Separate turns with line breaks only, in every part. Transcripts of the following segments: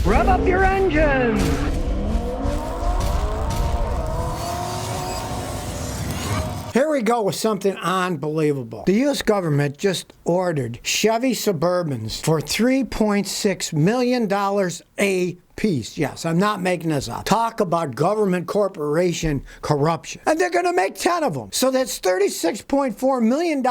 Rev up your engines!
Here we go with something unbelievable. The U.S. government just ordered Chevy Suburbans for $3.6 million a piece. Yes, I'm not making this up. Talk about government corporation corruption. And they're going to make 10 of them. So that's $36.4 million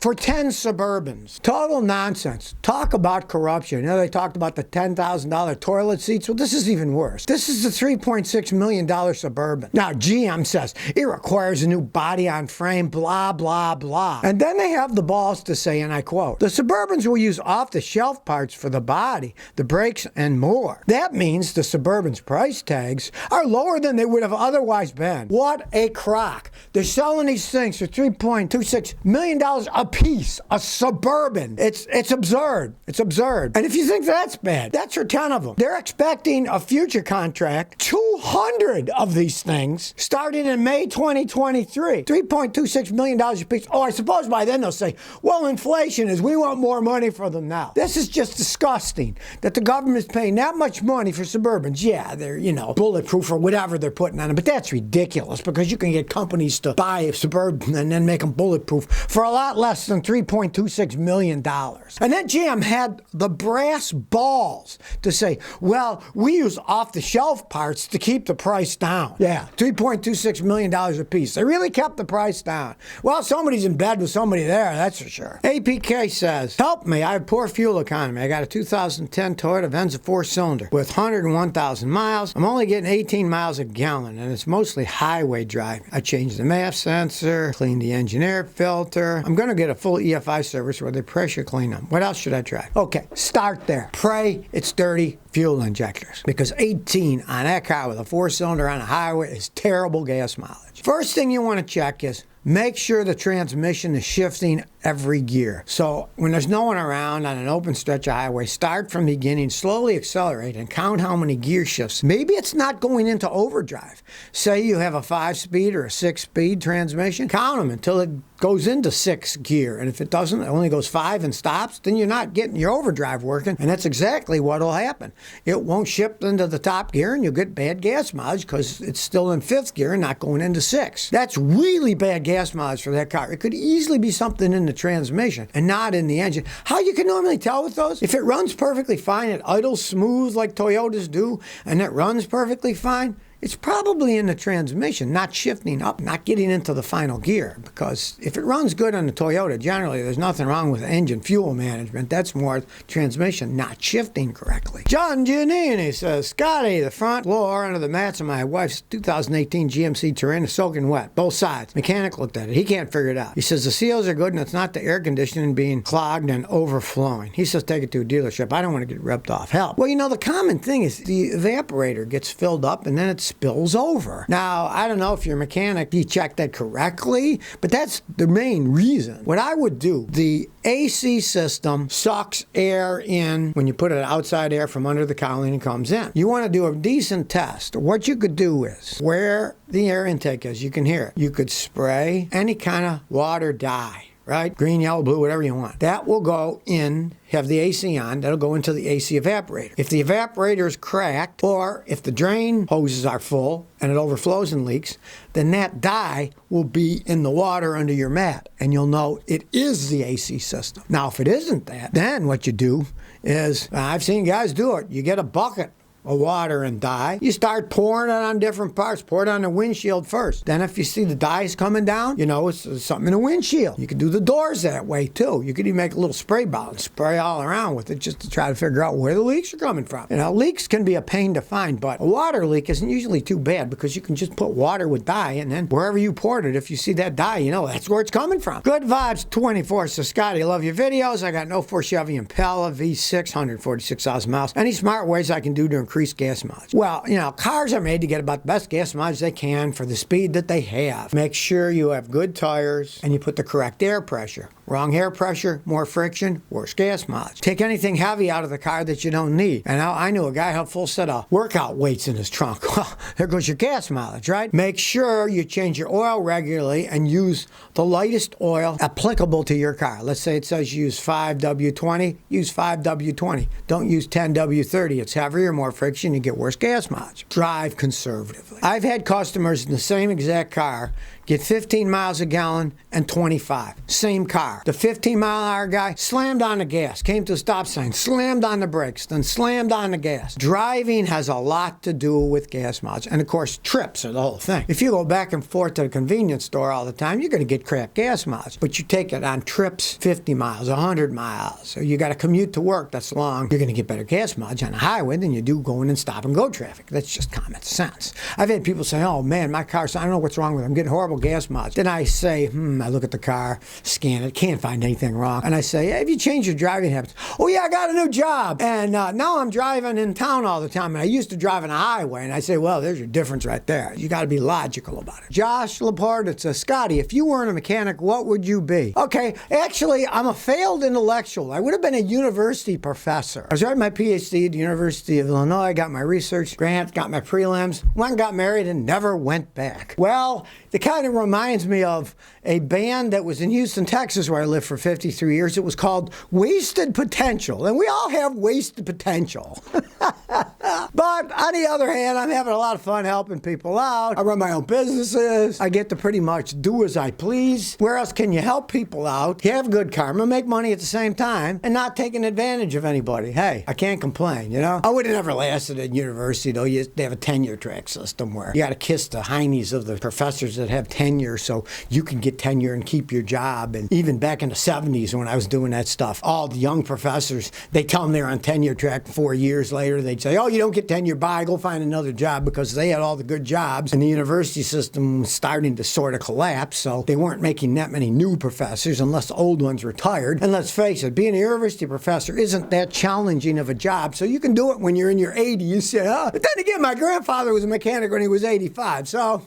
for 10 Suburbans. Total nonsense. Talk about corruption. You know, they talked about the $10,000 toilet seats. Well, this is even worse. This is the $3.6 million Suburban. Now, GM says it requires a new body on frame, blah, blah, blah. And then they have the balls to say, and I quote, the Suburbans will use off-the-shelf parts for the body, the brakes, and more. That means the Suburban's price tags are lower than they would have otherwise been. What a crock. They're selling these things for $3.26 million a piece. A Suburban. It's absurd. It's absurd. And if you think that's bad, that's for 10 of them. They're expecting a future contract, 200 of these things, starting in May 2023. $3.26 million a piece. Oh, I suppose by then they'll say, well, inflation is, we want more money for them now. This is just disgusting that the government's paying that much money for Suburbans. Yeah, they're, bulletproof or whatever they're putting on them, but that's ridiculous because you can get companies to buy a Suburban and then make them bulletproof for a lot less than $3.26 million. And then GM had the brass balls to say, well, we use off-the-shelf parts to keep the price down. Yeah, $3.26 million a piece. They really kept the price down. Well, somebody's in bed with somebody there, that's for sure. APK says, help me, I have poor fuel economy. I got a 2010 Toyota Venza 4-cylinder with 101,000 miles. I'm only getting 18 miles a gallon, and it's mostly highway driving. I changed the MAF sensor, cleaned the engine air filter. I'm going to get a full EFI service where they pressure clean them. What else should I try? Okay, start there. Pray it's dirty fuel injectors, because 18 on that car with a 4-cylinder on a highway is terrible gas mileage. First thing you want to check is make sure the transmission is shifting every gear. So when there's no one around on an open stretch of highway, start from the beginning, slowly accelerate, and count how many gear shifts. Maybe it's not going into overdrive. Say you have a 5-speed or a 6-speed transmission, count them until it goes into 6 gear. And if it doesn't, it only goes 5 and stops, then you're not getting your overdrive working, and that's exactly what will happen. It won't shift into the top gear, and you'll get bad gas mileage because it's still in 5th gear and not going into 6. That's really bad gas mileage for that car. It could easily be something in the transmission and not in the engine. How you can normally tell with those? If it runs perfectly fine, it idles smooth like Toyotas do, and it runs perfectly fine, it's probably in the transmission, not shifting up, not getting into the final gear. Because if it runs good on the Toyota, generally there's nothing wrong with engine fuel management. That's more transmission not shifting correctly. John Giannini says, Scotty, the front floor under the mats of my wife's 2018 GMC Terrain is soaking wet, both sides. Mechanic looked at it. He can't figure it out. He says the seals are good and it's not the air conditioning being clogged and overflowing. He says take it to a dealership. I don't want to get ripped off. Help. Well, the common thing is the evaporator gets filled up and then it spills over. Now, I don't know if your mechanic, he checked that correctly, but that's the main reason. What I would do, the AC system sucks air in when you put it outside air from under the cowling and comes in. You want to do a decent test. What you could do is, where the air intake is, you can hear it. You could spray any kind of water dye, right? Green, yellow, blue, whatever you want. That will go in, have the AC on, that'll go into the AC evaporator. If the evaporator is cracked, or if the drain hoses are full and it overflows and leaks, then that dye will be in the water under your mat, and you'll know it is the AC system. Now, if it isn't that, then what you do is, I've seen guys do it, you get a bucket of water and dye. You start pouring it on different parts. Pour it on the windshield first. Then if you see the dyes coming down, it's something in the windshield. You can do the doors that way too. You could even make a little spray bottle and spray all around with it just to try to figure out where the leaks are coming from. Leaks can be a pain to find, but a water leak isn't usually too bad because you can just put water with dye, and then wherever you poured it, if you see that dye, that's where it's coming from. Good Vibes 24 says, Scotty, I love your videos. I got no 4 Chevy Impala V6, 146,000 miles. Any smart ways I can do to increase gas mileage? Well, cars are made to get about the best gas mileage they can for the speed that they have. Make sure you have good tires and you put the correct air pressure. Wrong air pressure, more friction, worse gas mileage. Take anything heavy out of the car that you don't need. And I knew a guy had a full set of workout weights in his trunk. Well, there goes your gas mileage, right? Make sure you change your oil regularly and use the lightest oil applicable to your car. Let's say it says use 5W20, use 5W20. Don't use 10W30. It's heavier, more friction, you get worse gas mileage. Drive conservatively. I've had customers in the same exact car get 15 miles a gallon and 25. Same car. The 15-mile-an-hour guy slammed on the gas, came to a stop sign, slammed on the brakes, then slammed on the gas. Driving has a lot to do with gas mileage. And of course, trips are the whole thing. If you go back and forth to the convenience store all the time, you're going to get crap gas mileage. But you take it on trips 50 miles, 100 miles, or you got to commute to work that's long, you're going to get better gas mileage on the highway than you do going in stop and go traffic. That's just common sense. I've had people say, oh man, my car's, I don't know what's wrong with it. I'm getting horrible gas mileage. Then I say, I look at the car, scan it, can't find anything wrong. And I say, hey, have you changed your driving habits? Oh yeah, I got a new job. And now I'm driving in town all the time. And I used to drive on a highway. And I say, well, there's your difference right there. You got to be logical about it. Josh Laporte, it's a Scotty, if you weren't a mechanic, what would you be? Okay, actually, I'm a failed intellectual. I would have been a university professor. I was writing my PhD at the University of Illinois, got my research grant, got my prelims, went and got married and never went back. Well, it kind of reminds me of a band that was in Houston, Texas, where I lived for 53 years. It was called Wasted Potential. And we all have wasted potential. But on the other hand, I'm having a lot of fun helping people out. I run my own businesses. I get to pretty much do as I please. Where else can you help people out, have good karma, make money at the same time, and not taking advantage of anybody? Hey, I can't complain, you know? I would have never lasted at university, though. They have a tenure track system where you got to kiss the heinies of the professors that have tenure so you can get tenure and keep your job. And even back in the 70s when I was doing that stuff, all the young professors, they tell them they're on tenure track 4 years later. They'd say, oh, you don't get tenure, bye, go find another job, because they had all the good jobs and the university system was starting to sort of collapse, so they weren't making that many new professors unless the old ones retired. And let's face it, being a university professor isn't that challenging of a job, so you can do it when you're in your 80s. You say, oh, but then again, my grandfather was a mechanic when he was 85, so...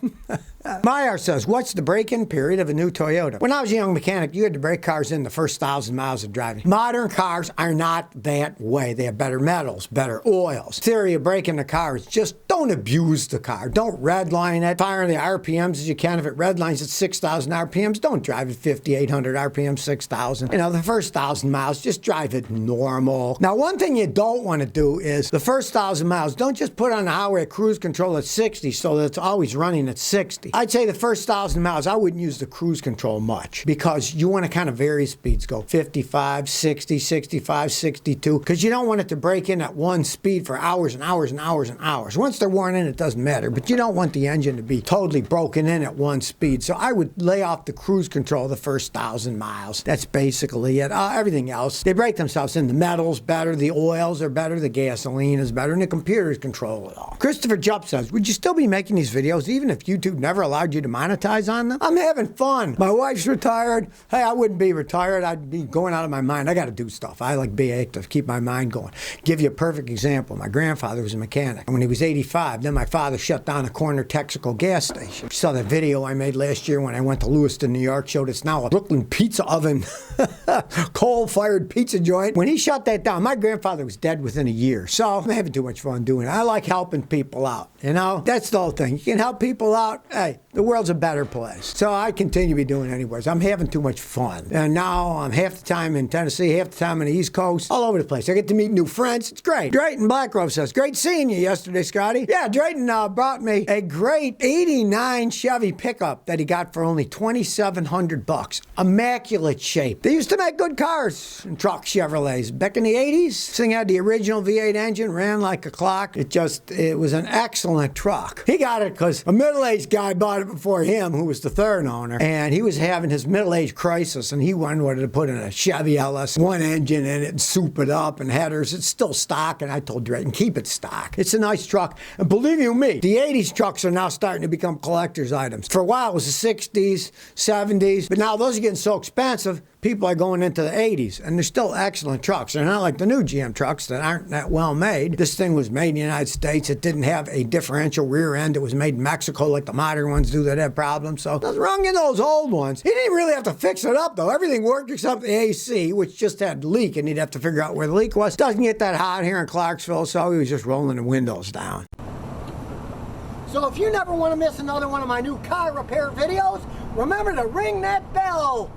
Meyer says, what's the break-in period of a new Toyota? When I was a young mechanic, you had to break cars in the first 1,000 miles of driving. Modern cars are not that way. They have better metals, better oils. Theory of breaking the car is just don't abuse the car. Don't redline it. Fire the RPMs as you can. If it redlines at 6,000 RPMs, don't drive at 5,800 RPMs, 6,000. You know, the first 1,000 miles, just drive it normal. Now, one thing you don't want to do is the first 1,000 miles, don't just put on the highway cruise control at 60 so that it's always running at 60. I'd say the first 1,000 miles, I wouldn't use the cruise control much because you want to kind of vary speeds, go 55, 60, 65, 62, because you don't want it to break in at one speed for hours and hours and hours and hours. Once they're worn in, it doesn't matter, but you don't want the engine to be totally broken in at one speed. So I would lay off the cruise control the first 1,000 miles. That's basically it. Everything else, they break themselves in. The metals better, the oils are better, the gasoline is better, and the computers control it all. Christopher Jupp says, would you still be making these videos even if YouTube never allowed you to monetize on them? I'm having fun. My wife's retired. Hey, I wouldn't be retired. I'd be going out of my mind. I got to do stuff. I like being active, keep my mind going. Give you a perfect example. My grandfather was a mechanic. And when he was 85, then my father shut down a corner Texaco gas station. You saw that video I made last year when I went to Lewiston, New York, showed it's now a Brooklyn pizza oven, coal-fired pizza joint. When he shut that down, my grandfather was dead within a year. So I'm having too much fun doing it. I like helping people out. You know, that's the whole thing. You can help people out. Hey, the world's a better place. So I continue to be doing it anyways. I'm having too much fun. And now I'm half the time in Tennessee, half the time on the East Coast, all over the place. I get to meet new friends. It's great. Drayton Blackgrove says, great seeing you yesterday, Scotty. Yeah, Drayton brought me a great 89 Chevy pickup that he got for only $2,700. Immaculate shape. They used to make good cars and truck Chevrolets. Back in the 80s, this thing had the original V8 engine, ran like a clock. It was an excellent truck. He got it because a middle-aged guy bought it before him, who was the third owner, and he was having his middle-age crisis, and he wanted to put in a Chevy LS, one engine in it, and soup it up, and headers. It's still stock, and I told Drayton, keep it stock. It's a nice truck, and believe you me, the 80s trucks are now starting to become collector's items. For a while, it was the 60s, 70s, but now those are getting so expensive, people are going into the 80s, and they're still excellent trucks. They're not like the new GM trucks that aren't that well made. This thing was made in the United States. It didn't have a differential rear end. It was made in Mexico like the modern ones do that have problems. So nothing wrong in those old ones. He didn't really have to fix it up, though. Everything worked except the AC, which just had leak, and he'd have to figure out where the leak was. Doesn't get that hot here in Clarksville, so he was just rolling the windows down. So if you never want to miss another one of my new car repair videos, remember to ring that bell.